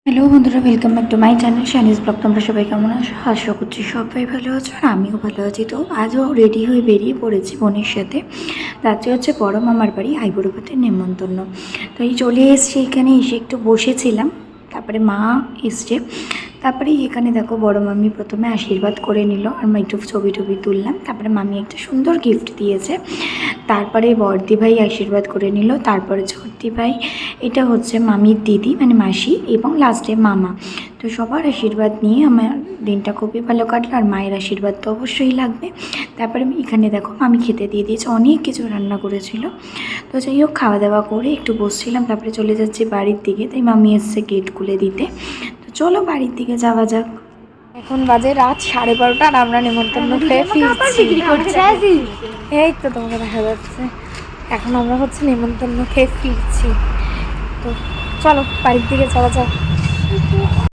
Hello বন্ধুরা, welcome back to my channel Shiny's blog. তোমরা সবাই কেমন আছো? আশা করছি সবাই ভালো আছো আর আমিও ভালো আছি। তো আজও রেডি হয়ে বেরিয়ে পড়েছি বোনের সাথে। রাত্রে হচ্ছে বড় মামার বাড়ি আইবুড়ো ভাতের নেমন্তন্ন। তো এই চলে এসেছি, এখানে এসে একটু বসেছিলাম, তারপরে মা এসছে। তারপরে এখানে দেখো বড় মামি প্রথমে আশীর্বাদ করে নিল আর আমি একটু ছবি টবি তুললাম। তারপরে মামি একটা সুন্দর গিফট দিয়েছে। তারপরে বড়দি ভাই আশীর্বাদ করে নিল, তারপরে ছোটদি ভাই, এটা হচ্ছে মামির দিদি মানে মাসি, এবং লাস্টে মামা। তো সবার আশীর্বাদ নিয়ে আমার দিনটা খুবই ভালো কাটলো, আর মায়ের আশীর্বাদ তো অবশ্যই লাগবে। তারপরে এখানে দেখো মামি খেতে দিয়ে দিয়েছে, অনেক কিছু রান্না করেছিল। তো যাই হোক, খাওয়া দাওয়া করে একটু বসছিলাম, তারপরে চলে যাচ্ছি বাড়ির দিকে। তাই মামি এসছে গেট খুলে দিতে। তো চলো বাড়ির দিকে যাওয়া যাক। এখন বাজে রাত 12:30 আর আমরা নেমন্তন্ন খেয়ে ফিরছি। এই তো তোমাকে দেখা যাচ্ছে, এখন আমরা হচ্ছে নেমন্তন্ন খেয়ে ফিরছি। তো চলো বাড়ির দিকে যাওয়া যাক।